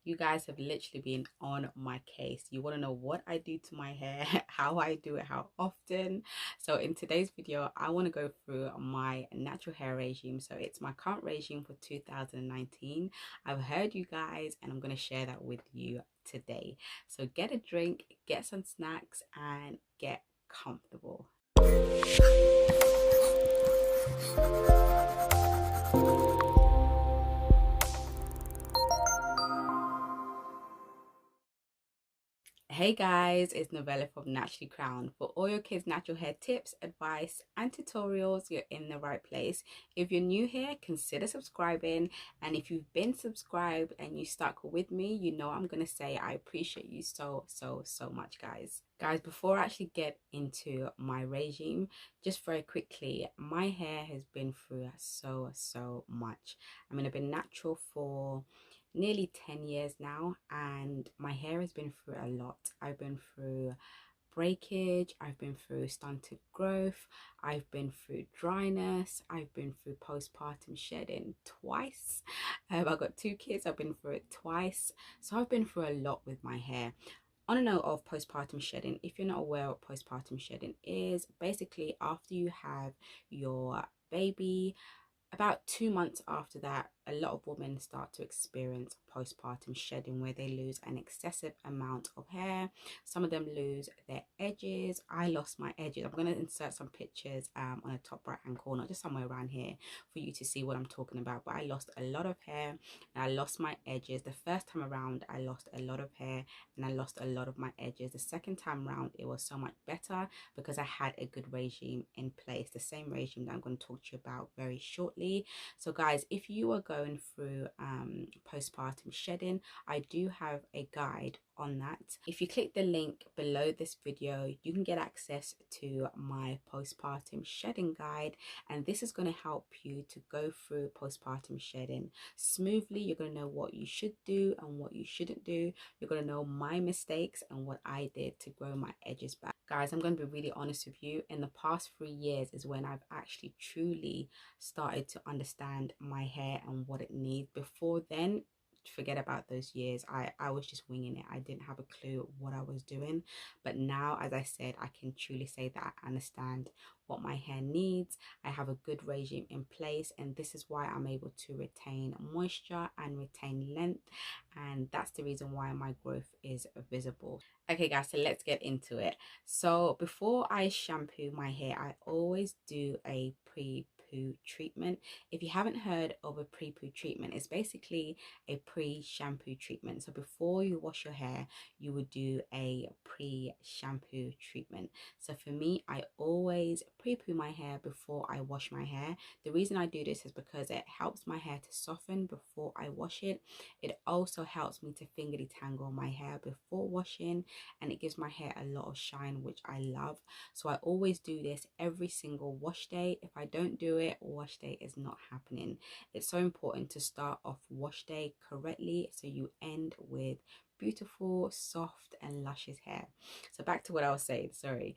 You guys have literally been on my case. You want to know what I do to my hair, how I do it, how often. So in today's video, I want to go through my natural hair regime. So it's my current regime for 2019. I've heard you guys and I'm going to share that with you today. So get a drink, get some snacks and get comfortable. Hey guys, it's Novella from Naturally Crowned. For all your kids' natural hair tips, advice, and tutorials, you're in the right place. If you're new here, consider subscribing. And if you've been subscribed and you stuck with me, you know I'm going to say I appreciate you so much, guys. Guys, before I actually get into my regime, just very quickly, my hair has been through so much. I mean, I've been natural for nearly 10 years now and my hair has been through a lot. I've been through breakage, I've been through stunted growth, I've been through dryness, I've been through postpartum shedding twice. I've got 2 kids, I've been through it twice, so I've been through a lot with my hair. On a note of postpartum shedding, if you're not aware what postpartum shedding is, basically after you have your baby, about 2 months after that, a lot of women start to experience postpartum shedding where they lose an excessive amount of hair. Some of them lose their edges. I lost my edges. I'm going to insert some pictures on the top right hand corner, just somewhere around here for you to see what I'm talking about. But I lost a lot of hair and I lost my edges. The first time around, I lost a lot of hair and I lost a lot of my edges. The second time around, it was so much better because I had a good regime in place. The same regime that I'm going to talk to you about very shortly. So guys, if you are going through postpartum shedding, I do have a guide on that. If you click the link below this video, you can get access to my postpartum shedding guide, and this is going to help you to go through postpartum shedding smoothly. You're going to know what you should do and what you shouldn't do. You're going to know my mistakes and what I did to grow my edges back. Guys, I'm going to be really honest with you. In the past 3 years is when I've actually truly started to understand my hair and what it needs. Before then, forget about those years. I was just winging it. I didn't have a clue what I was doing. But now, as I said, I can truly say that I understand what my hair needs. I have a good regime in place, and this is why I'm able to retain moisture and retain length, and that's the reason why my growth is visible. Okay guys, so let's get into it. So before I shampoo my hair, I always do a pre-poo treatment. If you haven't heard of a pre-poo treatment, it's basically a pre-shampoo treatment. So before you wash your hair, you would do a pre-shampoo treatment. So for me, I always pre-poo my hair before I wash my hair. The reason I do this is because it helps my hair to soften before I wash it. It also helps me to finger detangle my hair before washing, and it gives my hair a lot of shine, which I love. So I always do this every single wash day. If I don't do it, wash day is not happening. It's so important to start off wash day correctly so you end with beautiful, soft and luscious hair. So back to what I was saying, sorry.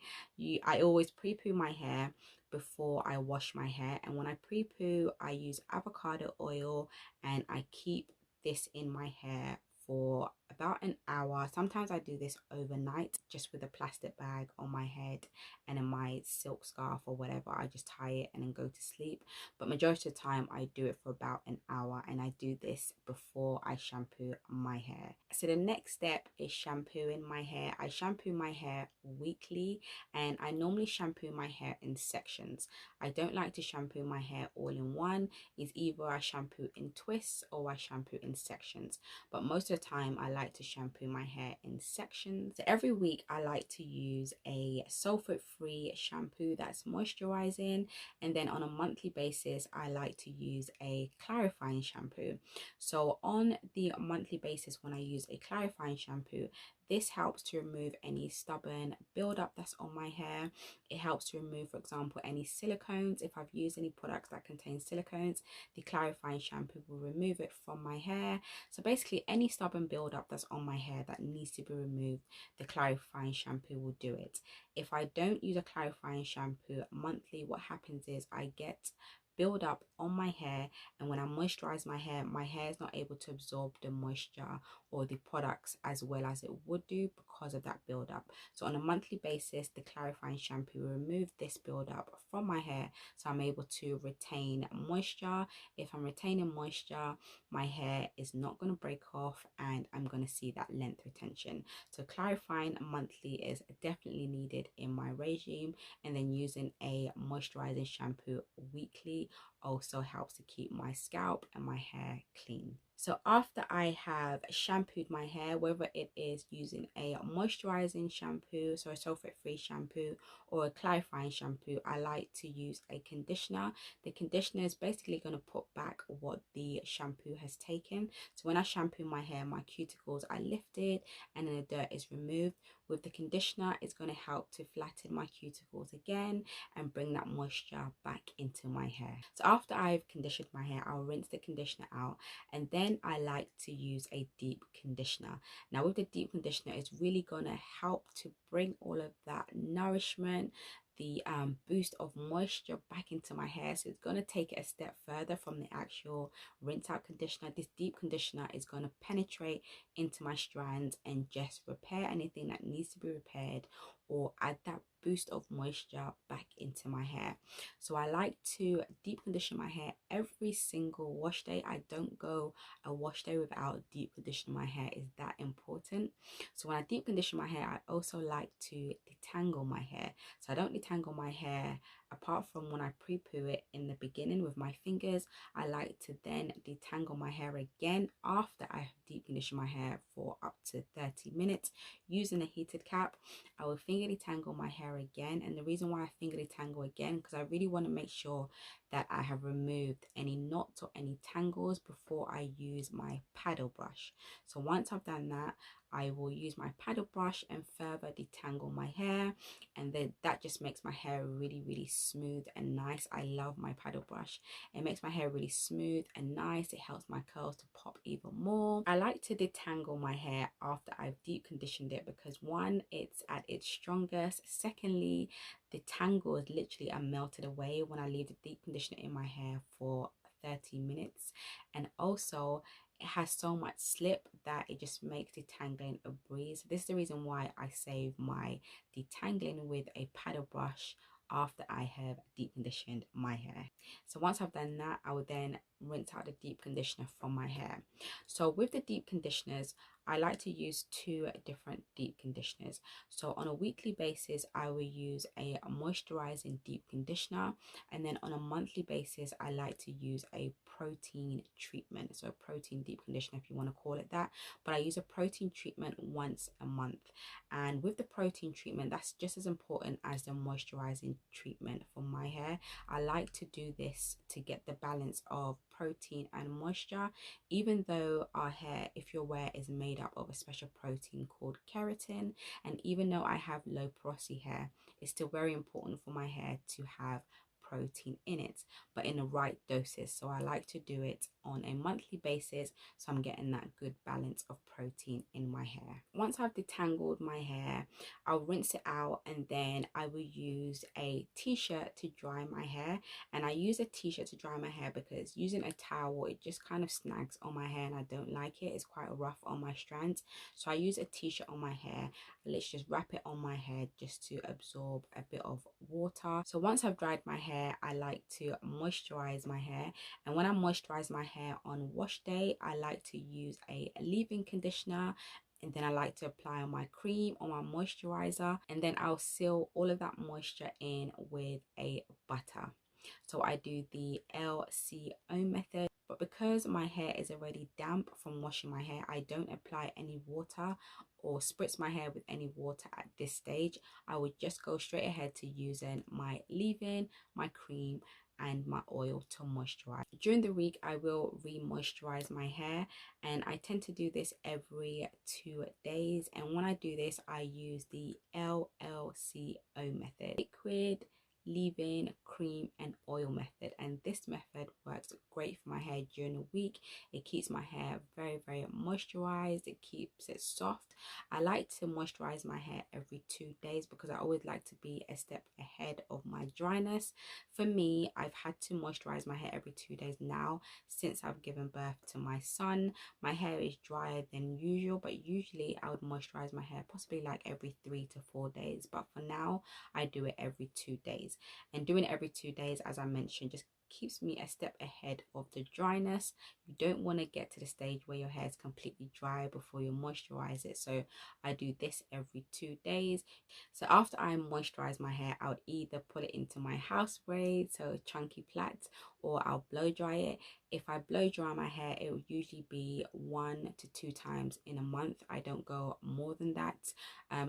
I always pre-poo my hair before I wash my hair, and when I pre-poo, I use avocado oil and I keep this in my hair for about an hour. Sometimes I do this overnight just with a plastic bag on my head and in my silk scarf or whatever. I just tie it and then go to sleep. But majority of the time I do it for about an hour, and I do this before I shampoo my hair. So the next step is shampooing my hair. I shampoo my hair weekly, and I normally shampoo my hair in sections. I don't like to shampoo my hair all in one. It's either I shampoo in twists or I shampoo in sections, but most of the time I like to shampoo my hair in sections. So every week I like to use a sulfate-free shampoo that's moisturizing, and then on a monthly basis I like to use a clarifying shampoo. So on the monthly basis, when I use a clarifying shampoo, this helps to remove any stubborn buildup that's on my hair. It helps to remove, for example, any silicones. If I've used any products that contain silicones, the clarifying shampoo will remove it from my hair. So basically any stubborn buildup that's on my hair that needs to be removed, the clarifying shampoo will do it. If I don't use a clarifying shampoo monthly, what happens is I get build up on my hair, and when I moisturize my hair is not able to absorb the moisture or the products as well as it would do because of that buildup. So on a monthly basis, the clarifying shampoo will remove this buildup from my hair, so I'm able to retain moisture. If I'm retaining moisture, my hair is not going to break off and I'm going to see that length retention. So clarifying monthly is definitely needed in my regime, and then using a moisturizing shampoo weekly also helps to keep my scalp and my hair clean. So after I have shampooed my hair, whether it is using a moisturizing shampoo, so a sulfate-free shampoo, or a clarifying shampoo, I like to use a conditioner. The conditioner is basically going to put back what the shampoo has taken. So when I shampoo my hair, my cuticles are lifted and then the dirt is removed. With the conditioner, it's going to help to flatten my cuticles again and bring that moisture back into my hair. So after I've conditioned my hair, I'll rinse the conditioner out, and then I like to use a deep conditioner. Now with the deep conditioner, it's really going to help to bring all of that nourishment, the boost of moisture back into my hair. So it's going to take it a step further from the actual rinse out conditioner. This deep conditioner is going to penetrate into my strands and just repair anything that needs to be repaired, or add that boost of moisture back into my hair. So I like to deep condition my hair every single wash day. I don't go a wash day without deep conditioning my hair. Is that important? So when I deep condition my hair, I also like to detangle my hair. So I don't detangle my hair apart from when I pre-poo it in the beginning with my fingers. I like to then detangle my hair again after I have deep conditioned my hair for up to 30 minutes using a heated cap. I will finger detangle my hair again, and the reason why I finger detangle again, because I really want to make sure that I have removed any knots or any tangles before I use my paddle brush. So once I've done that, I will use my paddle brush and further detangle my hair, and then that just makes my hair really smooth and nice. I love my paddle brush. It makes my hair really smooth and nice. It helps my curls to pop even more. I like to detangle my hair after I've deep conditioned it because one, it's at its strongest. Secondly, the tangles literally are melted away when I leave the deep conditioner in my hair for 30 minutes. And also it has so much slip that it just makes detangling a breeze. This is the reason why I save my detangling with a paddle brush after I have deep conditioned my hair. So once I've done that, I will then rinse out the deep conditioner from my hair. So with the deep conditioners, I like to use two different deep conditioners. So on a weekly basis, I will use a moisturizing deep conditioner, and then on a monthly basis, I like to use a protein treatment. So a protein deep conditioner, if you want to call it that, but I use a protein treatment once a month. And with the protein treatment, that's just as important as the moisturizing treatment for my hair. I like to do this to get the balance of protein and moisture, even though our hair, if you're aware, is made up of a special protein called keratin, and even though I have low porosity hair, it's still very important for my hair to have protein in it, but in the right doses. So I like to do it on a monthly basis, so I'm getting that good balance of protein in my hair. Once I've detangled my hair, I'll rinse it out, and then I will use a t-shirt to dry my hair. And I use a t-shirt to dry my hair because using a towel, it just kind of snags on my hair and I don't like it. It's quite rough on my strands. So I use a t-shirt on my hair. Let's just wrap it on my head just to absorb a bit of water. So once I've dried my hair, I like to moisturize my hair. And when I moisturize my hair on wash day, I like to use a leave-in conditioner, and then I like to apply on my cream or my moisturizer, and then I'll seal all of that moisture in with a butter. So I do the LCO method, but because my hair is already damp from washing my hair, I don't apply any water or spritz my hair with any water at this stage. I would just go straight ahead to using my leave-in, my cream, and my oil to moisturize. During the week, I will re-moisturize my hair, and I tend to do this every 2 days. And when I do this, I use the LLCO method: liquid, leave-in, cream and oil method, and this method works great for my hair during the week. It keeps my hair very moisturized. It keeps it soft. I like to moisturize my hair every 2 days because I always like to be a step ahead of my dryness. For me, I've had to moisturize my hair every 2 days now since I've given birth to my son. My hair is drier than usual, but usually I would moisturize my hair possibly like every 3 to 4 days, but for now I do it every 2 days. And doing it every 2 days, as I mentioned, just keeps me a step ahead of the dryness. You don't want to get to the stage where your hair is completely dry before you moisturize it, so I do this every 2 days. So after I moisturize my hair, I'll either put it into my house braid, so chunky plaits, or I'll blow dry it. If I blow dry my hair, it will usually be 1 to 2 times in a month. I don't go more than that.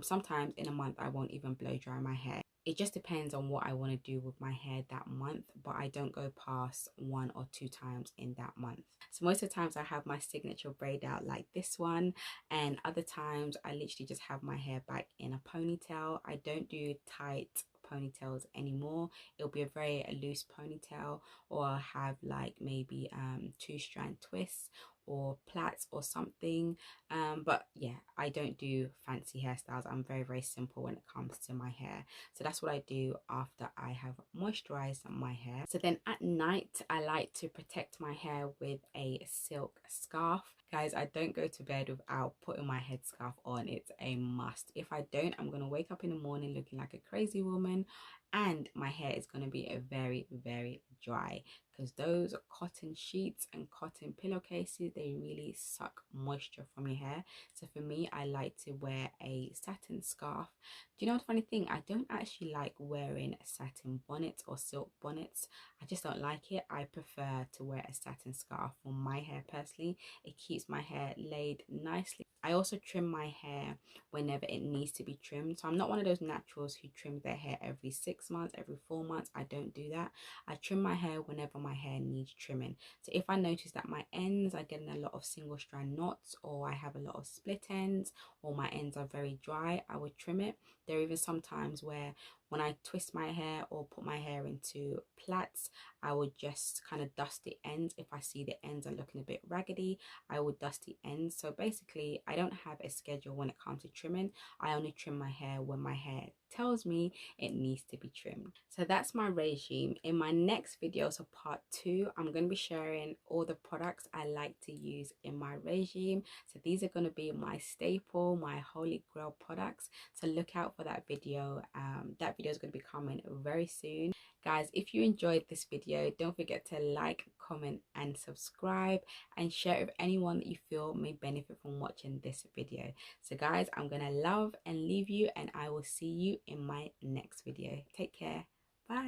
Sometimes in a month I won't even blow dry my hair. It just depends on what I want to do with my hair that month, but I don't go past 1 or 2 times in that month. So most of the times I have my signature braid out like this one, and other times I literally just have my hair back in a ponytail. I don't do tight ponytails anymore. It'll be a very loose ponytail, or I'll have like maybe 2-strand twists or plaits or something. But yeah, I don't do fancy hairstyles. I'm very simple when it comes to my hair. So that's what I do after I have moisturized my hair. So then at night, I like to protect my hair with a silk scarf. Guys, I don't go to bed without putting my headscarf on. It's a must. If I don't, I'm going to wake up in the morning looking like a crazy woman, and my hair is going to be a very dry, because those cotton sheets and cotton pillowcases, they really suck moisture from your hair. So for me, I like to wear a satin scarf. Do you know what funny thing? I don't actually like wearing satin bonnets or silk bonnets. I just don't like it. I prefer to wear a satin scarf for my hair personally. It keeps my hair laid nicely. I also trim my hair whenever it needs to be trimmed. So I'm not one of those naturals who trim their hair every 6 months, every 4 months. I don't do that. I trim my hair whenever my hair needs trimming. So if I notice that my ends are getting a lot of single strand knots, or I have a lot of split ends, or my ends are very dry, I would trim it. There are even some times where when I twist my hair or put my hair into plaits, I would just kind of dust the ends. If I see the ends are looking a bit raggedy, I would dust the ends. So basically, I don't have a schedule when it comes to trimming. I only trim my hair when my hair tells me it needs to be trimmed. So that's my regime. In my next video, so part 2, I'm going to be sharing all the products I like to use in my regime. So these are going to be my staple, my holy grail products. So look out for that video. That video is going to be coming very soon. Guys, if you enjoyed this video, don't forget to like, comment and subscribe, and share it with anyone that you feel may benefit from watching this video. So guys, I'm gonna love and leave you, and I will see you in my next video. Take care. Bye.